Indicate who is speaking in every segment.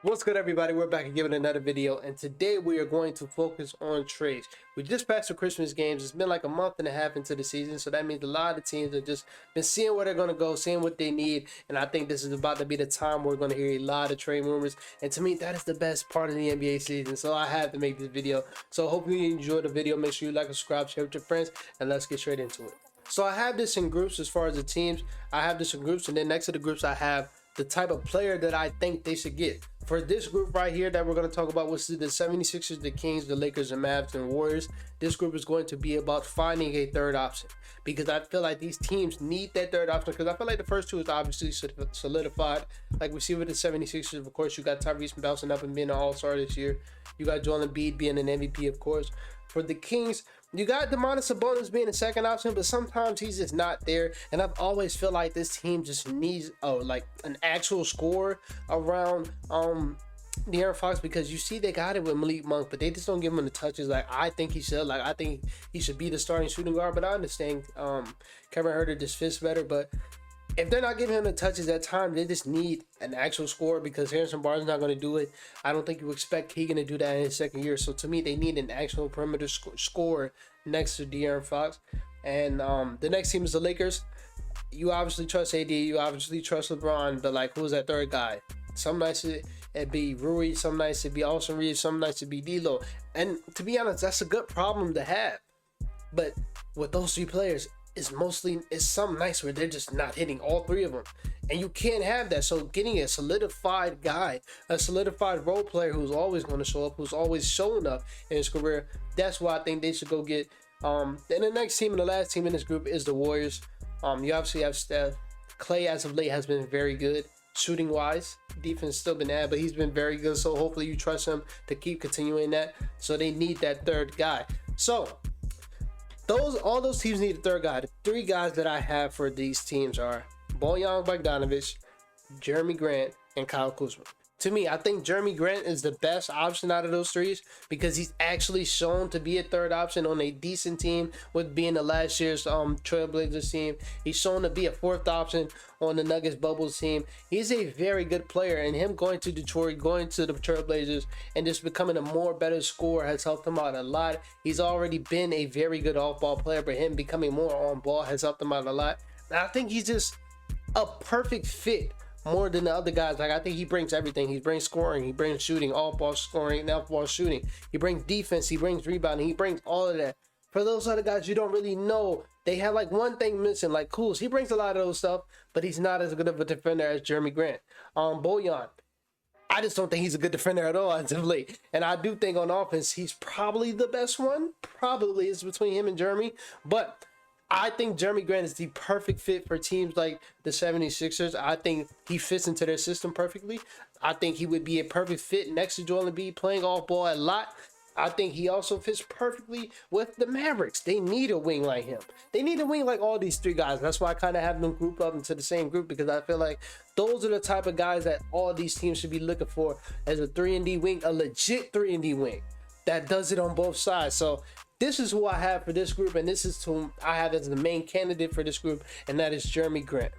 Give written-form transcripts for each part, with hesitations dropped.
Speaker 1: What's good, everybody? We're back again with another video, and today we are going to focus on trades. We just passed the Christmas games. It's been like a month and a half into the season, so that means a lot of teams have just been seeing where they're going to go, seeing what they need, and I think this is about to be the time we're going to hear a lot of trade rumors, and to me, that is the best part of the NBA season, so I had to make this video. So hopefully you enjoyed the video. Make sure you like and subscribe, share with your friends, and let's get straight into it. So I have this in groups as far as the teams. I have this in groups, and then next to the groups I have the type of player that I think they should get. For this group right here that we're going to talk about, which is the 76ers, the Kings, the Lakers, and Mavs, and Warriors, this group is going to be about finding a third option, because I feel like these teams need that third option, because I feel like the first two is obviously solidified. Like we see with the 76ers, of course, you got Tyrese bouncing up and being an all-star this year. You got Joel Embiid being an MVP, of course. For the Kings, you got Domantas Sabonis being a second option, but sometimes he's just not there. And I've always felt like this team just needs like an actual scorer around De'Aaron Fox, because you see they got it with Malik Monk, but they just don't give him the touches like I think he should. Like I think he should be the starting shooting guard, but I understand Kevin Huerter just fits better. But if they're not giving him the touches at time, they just need an actual scorer, because Harrison Barnes is not going to do it. I don't think you expect Keegan to do that in his second year. So to me, they need an actual perimeter scorer next to De'Aaron Fox. And the next team is the Lakers. You obviously trust AD. You obviously trust LeBron. But like, who's that third guy? Some nights it'd be Rui. Some nights it'd be Austin Reeves. Some nights it'd be D'Lo. And to be honest, that's a good problem to have. But with those three players, it's some nights where they're just not hitting all three of them, and you can't have that. So getting a solidified guy, a solidified role player who's always going to show up, who's always showing up in his career, that's why I think they should go get. Then the next team and the last team in this group is the Warriors. You obviously have Steph. Clay as of late has been very good shooting wise. Defense still been bad, but he's been very good. So hopefully you trust him to keep continuing that. So they need that third guy. So all those teams need a third guy. The three guys that I have for these teams are Bojan Bogdanovic, Jeremy Grant, and Kyle Kuzma. To me, I think Jeremy Grant is the best option out of those threes, because he's actually shown to be a third option on a decent team, with being the last year's Trailblazers team. He's shown to be a fourth option on the Nuggets Bubbles team. He's a very good player, and him going to Detroit, going to the Trailblazers, and just becoming a more better scorer has helped him out a lot. He's already been a very good off-ball player, but him becoming more on-ball has helped him out a lot. And I think he's just a perfect fit more than the other guys. Like, I think he brings everything. He brings scoring, he brings shooting, all ball scoring, and off ball shooting. He brings defense, he brings rebounding, he brings all of that. For those other guys, you don't really know. They have like one thing missing, like Kuz. He brings a lot of those stuff, but he's not as good of a defender as Jeremy Grant. Bojan, I just don't think he's a good defender at all as of late. And I do think on offense, he's probably the best one. Probably is between him and Jeremy, but I think Jeremy Grant is the perfect fit for teams like the 76ers. I think he fits into their system perfectly. I think he would be a perfect fit next to Joel Embiid, playing off ball a lot. I think he also fits perfectly with the Mavericks. They need a wing like him. They need a wing like all these three guys. That's why I kind of have them grouped up into the same group, because I feel like those are the type of guys that all these teams should be looking for as a 3-and-D wing, a legit 3-and-D wing that does it on both sides. So this is who I have for this group, and this is who I have as the main candidate for this group, and that is Jeremy Grant.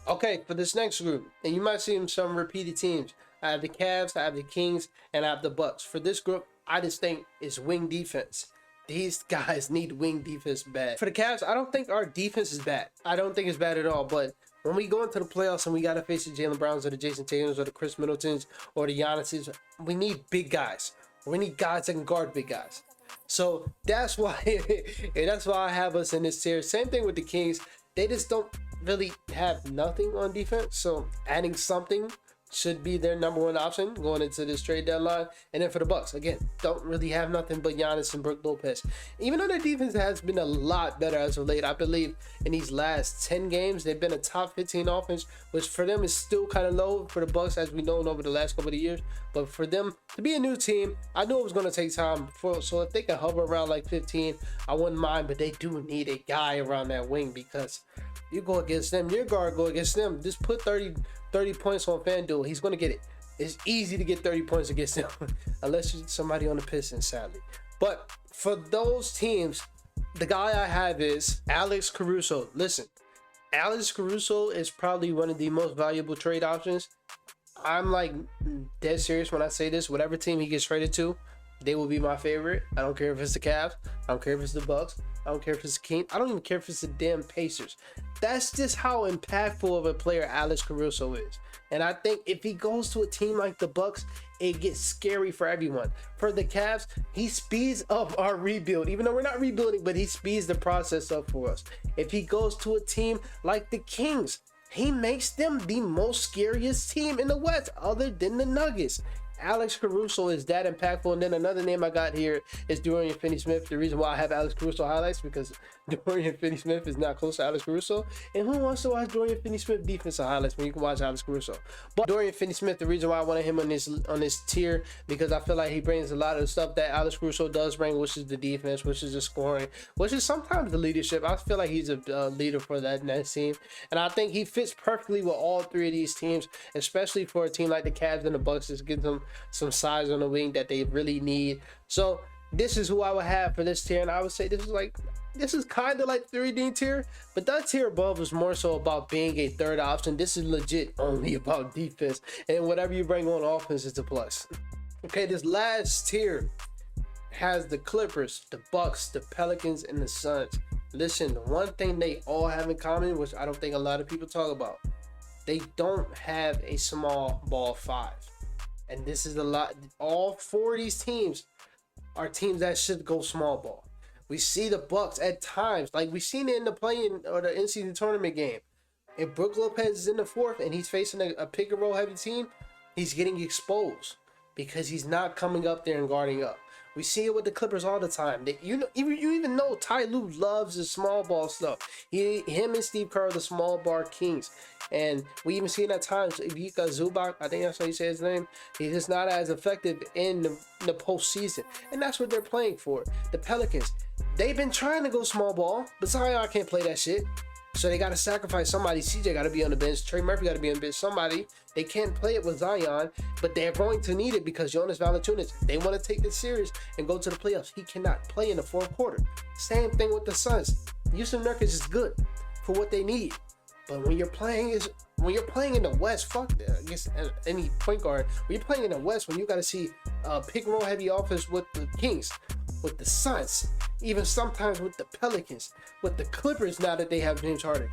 Speaker 1: Okay, for this next group, and you might see some repeated teams. I have the Cavs, I have the Kings, and I have the Bucks. For this group, I just think it's wing defense. These guys need wing defense bad. For the Cavs, I don't think our defense is bad. I don't think it's bad at all, but when we go into the playoffs and we got to face the Jaylen Browns or the Jason Tatums or the Chris Middletons or the Giannis's, we need big guys. We need guys that can guard big guys. So that's why I have us in this tier. Same thing with the Kings. They just don't really have nothing on defense. So adding something should be their number one option going into this trade deadline. And then for the Bucks, again, don't really have nothing but Giannis and Brook Lopez. Even though their defense has been a lot better as of late, I believe in these last 10 games, they've been a top 15 offense, which for them is still kind of low for the Bucks, as we know over the last couple of years. But for them to be a new team, I knew it was going to take time. So if they can hover around like 15, I wouldn't mind. But they do need a guy around that wing, because you go against them, your guard go against them. Just put 30 points on FanDuel. He's going to get it. It's easy to get 30 points against them, unless you're somebody on the Pistons, sadly. But for those teams, the guy I have is Alex Caruso. Listen, Alex Caruso is probably one of the most valuable trade options. I'm like dead serious when I say this. Whatever team he gets traded to, they will be my favorite. I don't care if it's the Cavs. I don't care if it's the Bucks. I don't care if it's the Kings. I don't even care if it's the damn Pacers. That's just how impactful of a player Alex Caruso is. And I think if he goes to a team like the Bucks, it gets scary for everyone. For the Cavs, he speeds up our rebuild. Even though we're not rebuilding, but he speeds the process up for us. If he goes to a team like the Kings, he makes them the most scariest team in the West other than the Nuggets. Alex Caruso is that impactful. And then another name I got here is Dorian Finney-Smith. The reason why I have Alex Caruso highlights because Dorian Finney-Smith is not close to Alex Caruso. And who wants to watch Dorian Finney-Smith defensive highlights when you can watch Alex Caruso? But Dorian Finney-Smith, the reason why I wanted him on this tier, because I feel like he brings a lot of the stuff that Alex Caruso does bring, which is the defense, which is the scoring, which is sometimes the leadership. I feel like he's a leader for that team. And I think he fits perfectly with all three of these teams, especially for a team like the Cavs and the Bucks. Just gives them some size on the wing that they really need. So this is who I would have for this tier, and I would say this is kind of like 3D tier, but that tier above is more so about being a third option. This is legit only about defense, and whatever you bring on offense is a plus. Okay, this last tier has the Clippers, the Bucks, the Pelicans, and the Suns. Listen, the one thing they all have in common, which I don't think a lot of people talk about, they don't have a small ball five. And this is a lot. All four of these teams are teams that should go small ball. We see the Bucks at times, like we seen it in the play-in or the in-season tournament game. If Brook Lopez is in the fourth and he's facing a pick and roll heavy team, he's getting exposed because he's not coming up there and guarding up. We see it with the Clippers all the time. You even know Ty Lue loves the small ball stuff. Him and Steve Kerr are the small ball kings. And we even see it at times. Ivica Zubac, I think that's how you say his name. He's just not as effective in the postseason. And that's what they're playing for. The Pelicans, they've been trying to go small ball, but Zion can't play that shit. So they got to sacrifice somebody. CJ got to be on the bench. Trey Murphy got to be on the bench. Somebody. They can't play it with Zion, but they're going to need it because Jonas Valanciunas, they want to take this serious and go to the playoffs. He cannot play in the fourth quarter. Same thing with the Suns. Yusuf Nurkic is good for what they need, but when you're playing in the West, fuck against any point guard. When you're playing in the West, when you got to see pick and roll heavy offense with the Kings, with the Suns, even sometimes with the Pelicans, with the Clippers now that they have James Harden,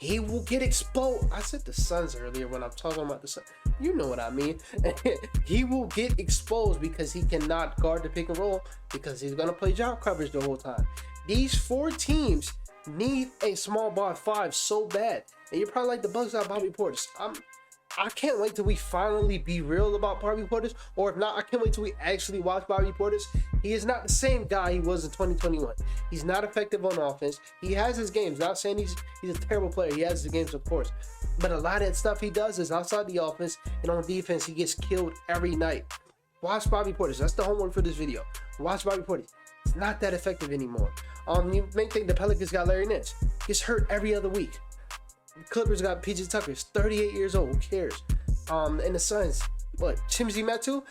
Speaker 1: he will get exposed. I said the Suns earlier when I'm talking about the Suns. You know what I mean. He will get exposed because he cannot guard the pick and roll because he's going to play job coverage the whole time. These four teams need a small ball five so bad. And you're probably like, the Bucks got Bobby Portis. I can't wait till we finally be real about Bobby Portis. Or if not, I can't wait till we actually watch Bobby Portis. He is not the same guy he was in 2021. He's not effective on offense. He has his games. Not saying he's a terrible player. He has his games, of course. But a lot of that stuff he does is outside the offense. And on defense, he gets killed every night. Watch Bobby Portis. That's the homework for this video. Watch Bobby Portis. It's not that effective anymore. You may think the Pelicans got Larry Nance. Gets hurt every other week. Clippers got PJ Tucker. He's 38 years old. Who cares? And the Suns, what? Chimzi Metu?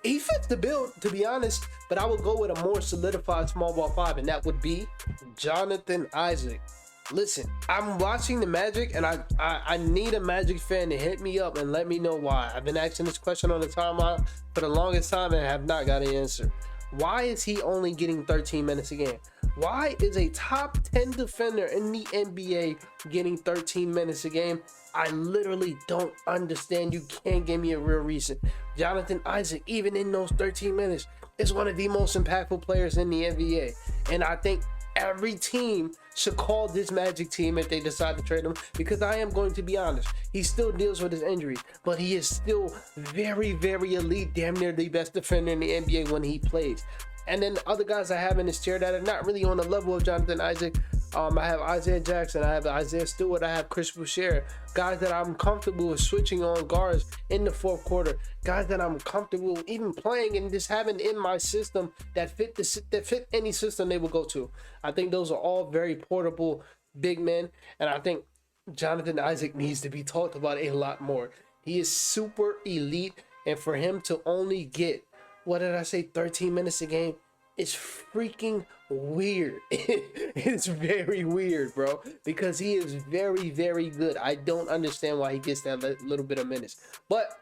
Speaker 1: He fits the build, to be honest. But I would go with a more solidified small ball five, and that would be Jonathan Isaac. Listen, I'm watching the Magic, and I need a Magic fan to hit me up and let me know why. I've been asking this question on the timeline for the longest time and have not got an answer. Why is he only getting 13 minutes a game? Why is a top 10 defender in the NBA getting 13 minutes a game? I literally don't understand. You can't give me a real reason. Jonathan Isaac, even in those 13 minutes, is one of the most impactful players in the NBA. And I think every team should call this Magic team if they decide to trade him, because I am going to be honest, he still deals with his injuries, but he is still very, very elite, damn near the best defender in the NBA when he plays. And then the other guys I have in this tier that are not really on the level of Jonathan Isaac, I have Isaiah Jackson, I have Isaiah Stewart, I have Chris Boucher, guys that I'm comfortable with switching on guards in the fourth quarter, guys that I'm comfortable even playing and just having in my system that fit any system they will go to. I think those are all very portable big men, and I think Jonathan Isaac needs to be talked about a lot more. He is super elite, and for him to only get, 13 minutes a game, it's freaking weird. It's very weird, bro, because he is very, very good. I don't understand why he gets that little bit of minutes. But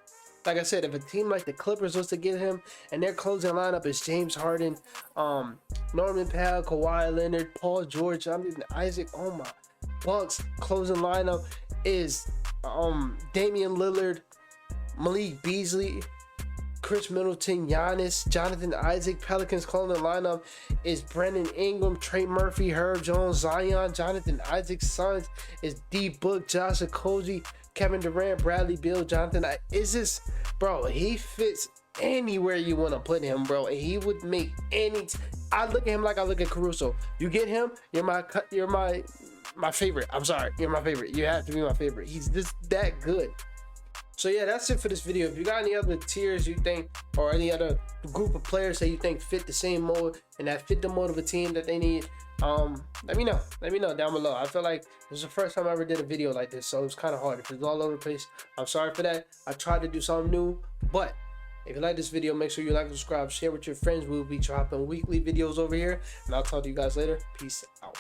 Speaker 1: like I said, if a team like the Clippers was to get him and their closing lineup is James Harden, Norman Powell, Kawhi Leonard, Paul George, Jonathan Isaac, oh my, Bucks closing lineup is Damian Lillard, Malik Beasley, Chris Middleton, Giannis, Jonathan Isaac. Pelicans closing lineup is Brandon Ingram, Trey Murphy, Herb Jones, Zion, Jonathan Isaac's sons is D Book, Josh Okogie, Kevin Durant, Bradley Beal, Jonathan. Is this, bro? He fits anywhere you want to put him, bro. He would make any. I look at him like I look at Caruso. You get him, you're my favorite. I'm sorry, you're my favorite. You have to be my favorite. He's just that good. So yeah, that's it for this video. If you got any other tiers you think, or any other group of players that you think fit the same mold and that fit the mold of a team that they need, let me know. Let me know down below. I feel like this is the first time I ever did a video like this, so it was kind of hard. If it's all over the place, I'm sorry for that. I tried to do something new, but if you like this video, make sure you like, subscribe, share with your friends. We'll be dropping weekly videos over here, and I'll talk to you guys later. Peace out.